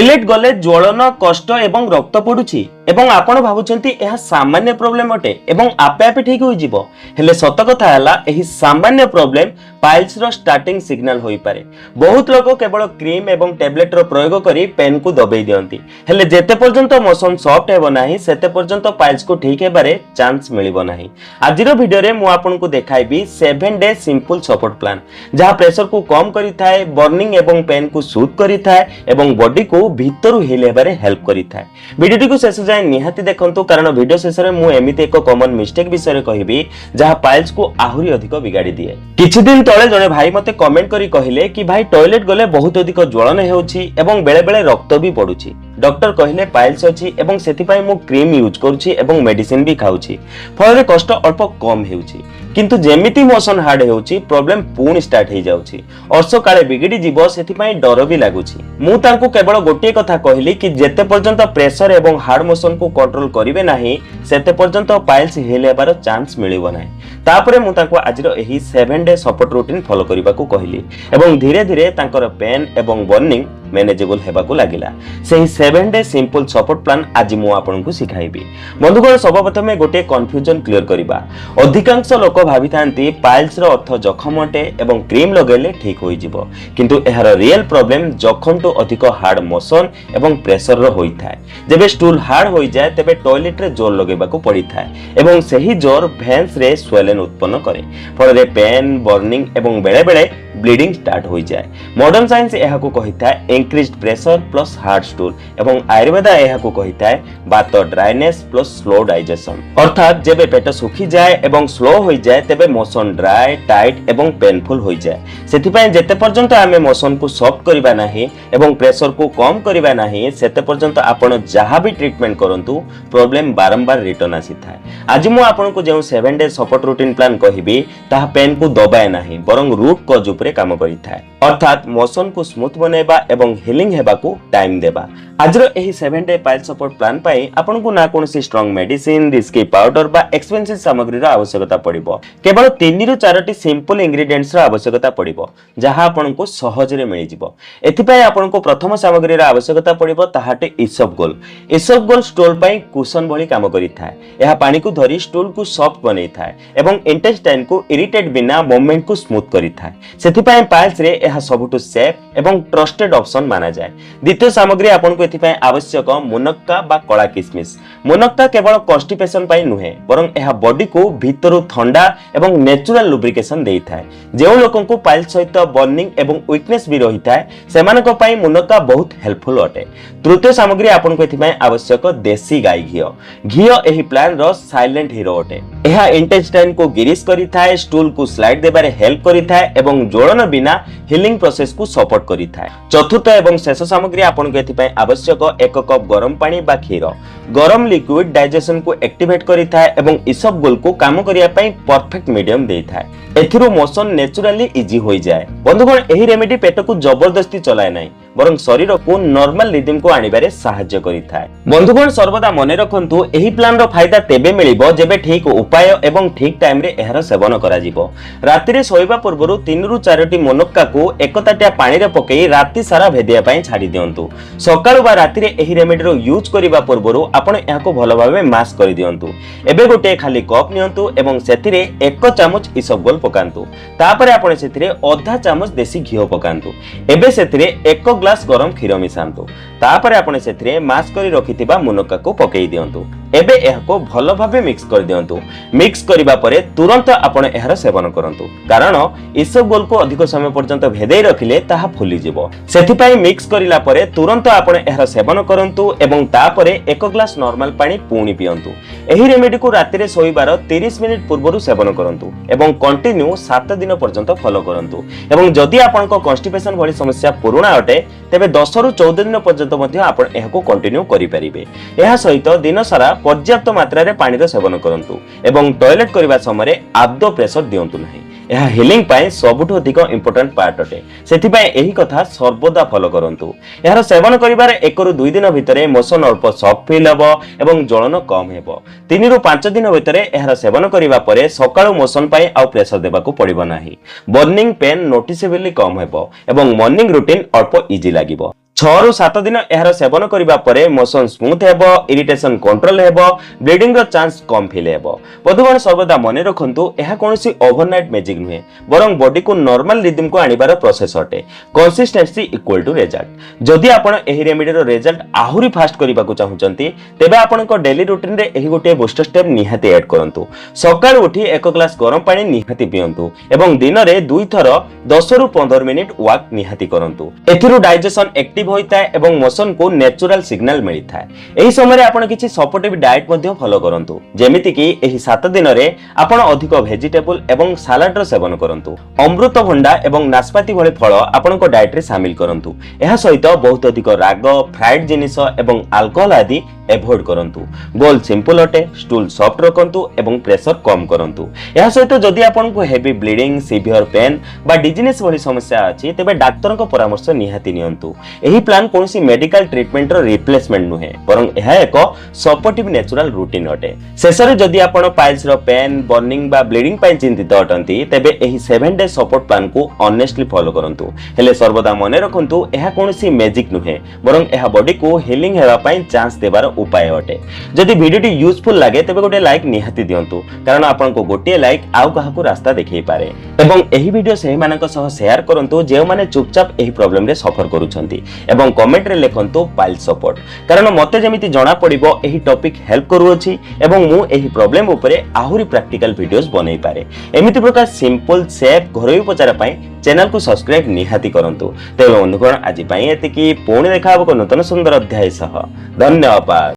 Toilet गले ज्वलन कष्ट एवं रक्त पड़ुछि एवं आपण भाबुचंती यह सामान्य प्रॉब्लम अटे एवं आपे आपे ठीक होई जिवो हेले सत कथा हला एही सामान्य प्रॉब्लम पाइल्स रो स्टार्टिंग सिग्नल होई पारे। बहुत लोग केवल क्रीम एवं टैबलेट रो प्रयोग करी पेन को दबेई दियंती हेले जेते पर्यंत मोशन सॉफ्ट हेबो नाही सेते पर्यंत पाइल्स को ठीक हेबारे चांस मिलिबो नाही। आजिरो वीडियो रे मु आपनको देखाइबी 7 डे सिंपल सपोर्ट प्लान जहा प्रेशर को कम करी थाए बर्निंग एवं पेन को सूट करी थाए एवं बॉडी को भीतरु हिल हेबारे हेल्प करी थाए। वीडियो को शेष जाय निहाती देखंतु कारण वीडियो शेष रे मु एमिते एक कॉमन मिस्टेक विषय कहबी जहा पाइल्स को आहुरी अधिक बिगाड़ी दिए। किछि दिन तळे जने भाई मते कमेंट करी कहिले कि भाई टॉयलेट गले बहुत अधिक ज्वलन हेउछि एवं बेले बेले रक्त भी पडुछि। डॉक्टर कहिले पाइल्स अछि एवं सेति पई मु क्रीम यूज करूछि एवं मेडिसिन भी खाउछि फଳରେ कष्ट अल्प कम हेउछि किंतु जेमिति मोशन हार्ड हेउछि प्रॉब्लम पुणी स्टार्ट हे जाउछि अर्ष काले बिगड़ी जीवो सेति पई डर भी लागुछि। मु तांको केवल गोटे कथा कहिली कि जेते पर्यंत प्रेशर एवं हार्ड मोशन को कंट्रोल करिवे नाही सेते पर्यंत पाइल्स हेल हेबार चांस मिलिबो नाही। तापरे मु तांको आजिरो एही 7 डे सपोर्ट रूटीन फॉलो करिबाकू कहिली एवं धीरे धीरे तांकर पेन एवं बर्निंग मैनेजेबल हेबाकू लागिला। सेही 7 डे सिंपल सपोर्ट प्लान आज मु आपनकू सिखाइबी। बंधुगण सर्वप्रथमे गोटे कन्फ्यूजन क्लियर करिबा। अधिकांश लोक भाबिथांती पाइल्स रो अर्थ जखम अटे एवं क्रीम लगेले ठीक होई जिवो किंतु एहार रियल प्रॉब्लम जखम तो अधिक हार्ड मोशन एवं प्रेशर रो होई थाए। जेबे स्टूल हार्ड होई जाय तेबे टॉयलेट रे जोर लगेबाकू पड़ी थाए एवं सेही जोर भेन्स रे स्वेलन उत्पन्न करे फଳରେ पेन बर्निंग एवं बेले बेले ब्लीडिंग स्टार्ट होई जाय। मॉडर्न साइंस एहाकू कहिथाय increased pressure plus hard stool एवं आयुर्वेद एहाकू कहिथाय बात ड्राइनेस प्लस स्लो डाइजेशन अर्थात जेबे पेट सुखी जाय एवं स्लो होई जाय तेबे मोशन ड्राई टाइट एवं पेनफुल होई जाय। सेति पय जेते पर्यंत आमे मोशन को सॉफ्ट करिबा नाही एवं प्रेशर को कम करिबा नाही सेते पर्यंत आपण जहा भी ट्रीटमेंट करंतु प्रॉब्लम बारंबार रिटर्न आसी थाए। आज मु आपनको जेउ 7 डे सपोर्ट रूटीन प्लान कहिबी ताहा पेन को दबाए नाही बरंग रूट कॉज उपरे काम करि थाए अर्थात मोशन को स्मूथ बनेबा एवं हिलिंग हेबाकू टाइम देबा। आजरो एही 7 डे पाइल सपोर्ट प्लान पाई आपनको ना कोनसी स्ट्रांग मेडिसिन रिस्की पाउडर बा एक्सपेंसिव सामग्री रो आवश्यकता पड़िबो केवल 3 रु 4 टी सिंपल इंग्रेडिएंट्स रो आवश्यकता पड़िबो जहां आपनको सहज रे मिलि जिवो। एथि पई आपनको प्रथम सामग्री रो आवश्यकता पड़िबो ताहाटे इसबगोल। इसबगोल स्टूल पई कुशन भली काम करि थाए। एहा पानी को धरी स्टूल को सॉफ्ट बनै थाए एवं इंटेस्टाइन को इरिटेट बिना मूवमेंट को स्मूथ करि थाए। सेथि पई पाइल्स रे एहा सबुटु सेफ एवं ट्रस्टेड ऑप्शन माना जाय। द्वितीय सामग्री आपनको एथिपाई आवश्यक मुनक्का बा कला किसमिस। मुनक्का केवल कॉन्स्टिपेशन पाई नुहे बरं एहा बॉडी को भीतरु ठंडा एवं नेचुरल लुब्रिकेशन देई थाए। जेउ लोकन को पाइल सहित बर्निंग एवं वीकनेस भी रही थाए सेमानक पाई मुनक्का बहुत हेल्पफुल अटे। तृतीय सामग्री आपनको एथिपाई आवश्यक देसी गाय घियो। घियो एही प्लान रो साइलेंट हीरो अटे। एहा इंटेस्टाइन को गिरिश करी थाए स्टूल को स्लाइड देबारे हेल्प करी थाए एवं जोड़न बिना हिलिंग प्रोसेस को सपोर्ट करी थाए। चतुर्थ एवं शेष सामग्री आपनको एथिपाई आवश्यक 1 कप गरम पानी बा क्षीर। गरम लिक्विड डाइजेशन को एक्टिवेट करी थाए एवं इसबगोल को काम करिया पई परफेक्ट मीडियम देई थाए। एथिरो मोशन नेचुरली इजी होई जाय। बंधुगण एही रेमेडी पेट को जबरदस्ती चलाय नाही बरं शरीर को नॉर्मल रिदम को आनिबारे सहायता करी थाए। बंधुगण सर्वदा मने रखंतु एही प्लान रो फायदा तेबे मिलिबो जेबे ठीक उपाय एवं ठीक टाइम रे एहार सेवन करा जिवो। राति रे सोइबा पूर्वरु 3 रु 4 टी मुनक्का को एक ताटिया पानी रे पकेई राति सारा भेदिया पई छाडी दियंतु। सकाळु बा राति रे एही रेमेडी रो यूज करिबा पूर्वरु आपण एहाको भलो भाबे मास करि दियंतु। एबे गोटे खाली कप नियंतु एवं सेथिरे 1 चामच इसबगोल पकांतु। तापरे आपण सेथिरे आधा चामच देसी घियो पकांतु। एबे सेथिरे 1 ग्लास गरम क्षीर मिसांतु। तापरे आपण सेथिरे मास करि रखिथिबा मुनक्का को पकेई दियंतु। एबे एहाको भलो भाबे मिक्स कर दियंतु। मिक्स करिबा परे तुरंत आपण एहार सेवन करंतु कारण इसबगोल को अधिक समय पर्यंत भेदेई रखिले ताहा फुली जिवो। सेथि पई मिक्स करिला परे तुरंत आपण एहार सेवन करंतु एवं तापरे 1 ग्लास नॉर्मल पानी पुणी पियंतु। एही रेमेडी को राति रे सोइबार 30 मिनिट पूर्वरु सेवन करंतु एवं कंटिन्यू 7 दिन पर्यंत फॉलो करंतु एवं जदि आपनको कॉन्स्टिपेशन भली समस्या पुराणा अटे तेबे 10 रु 14 दिन पर्यंत मध्ये आपण एहाको कंटिन्यू करि परिबे। एहा सहित दिन सारा पर्याप्त मात्रा रे पानी रो सेवन करंतु एवं टॉयलेट करिबा समय आदौ प्रेशर दियंतु नाही। यह हिलिंग पाए सबुठ अधिक इंपोर्टेंट पार्ट अटे सेति पाए एही कथा सर्वदा फॉलो करंतु। यार सेवन करिबार 1 रु 2 दिन भितरे मोशन अल्प सॉफ्ट फील हेबो एवं जलन कम हेबो। 3 रु 5 दिन भितरे यार सेवन करिबा परे सकाळो मोशन पाए आ प्रेशर देबाकू पड़िबो नाही। बर्निंग पेन नोटिसेबली कम हेबो एवं मॉर्निंग रूटीन अल्प इजी लागिबो। 6 ରୁ 7 दिन एहार सेवन करिबा परे मोशन स्मूथ हेबो, इरिटेशन कंट्रोल हेबो, ब्लीडिंग रो चांस कम फील हेबो। बंधुगण सर्वदा मने रखंतु एहा कोनोसी ओवरनाइट मैजिक नुहे, बरं बॉडी को नॉर्मल रिदम को आनिबार प्रोसेस हटे। Consistency equal to result. जदि आपण एही रेमेडी रो रिजल्ट आहुरी फास्ट करिबा को चाहुचंती तेबे आपणको डेली रूटीन रे एही गोटे बूस्टर स्टेप निहाती ऐड करंतु। सकाळ उठी 1 ग्लास गरम पानी निहाती पियंतु एवं दिन रे 2 थर 10 ରୁ 15 मिनिट वॉक निहाती करंतु। एथिरु डाइजेशन एक्टिव होइताय एवं मोशन को नेचुरल सिग्नल मिलिथाय। एही समय आपण किछि सपोर्टिव डाइट मध्ये फॉलो करंतु, जेमिति कि एही 7 दिन रे आपण अधिक वेजिटेबल एवं सलाड रो सेवन करंतु। अमृतभंडा एवं नाशपाती भଳି फल आपणको डाइट रे शामिल करंतु। एहा सहित बहुत अधिक राग, फ्राइड जिनिस एवं अल्कोहल आदि एवॉइड करंतु। गोल सिंपल अटे, स्टूल सॉफ्ट रखंतु एवं प्रेशर कम करंतु। एहा सहित जदि आपणको हेवी ब्लीडिंग, सीवियर पेन बा डिजीनेस भଳି समस्या अछि तेबे डाक्टर को परामर्श निहाती नियंतु। एही प्लान कोनसी मेडिकल ट्रीटमेंट रो रिप्लेसमेंट नुहे, बरं एहा एक सपोर्टिव नेचुरल रूटीन अटे। शेषरे जदि आपण पाइल्स रो पेन, बर्निंग बा ब्लीडिंग पय चिंतित अटंती तेबे एही 7 डे सपोर्ट प्लान को ऑनेस्टली फॉलो करंतु। हेले सर्वदा मने रखंतु एहा कोनसी मैजिक नुहे, बरं एहा बॉडी को हीलिंग हेबा पय चांस देबार उपाय अटे। जदि वीडियो टी यूजफुल लागे तेबे गोटे लाइक निहाती दियंतु, कारण आपण को गोटे लाइक आउ काहा को रास्ता देखै पारे। एवं एही वीडियो सेहि मानक सह शेयर करंतु जे माने चुपचाप एही प्रॉब्लम रे सफर करूछंती एवं कमेंट रे लेखंतु पाइल सपोर्ट, कारण मते जेमिति जणा पड़िबो एही टॉपिक हेल्प करूअछि एवं मु एही प्रॉब्लम उपरे आहुरी प्रैक्टिकल वीडियोस बनै पारे। एमिति प्रकार सिंपल सेफ घरोई उपचार पय चैनल को सब्सक्राइब निहाती करंतु। तेबे बंधुगण आज पय एतिकी पुणी देखा हबो नूतन सुंदर अध्याय सह। धन्यवाद।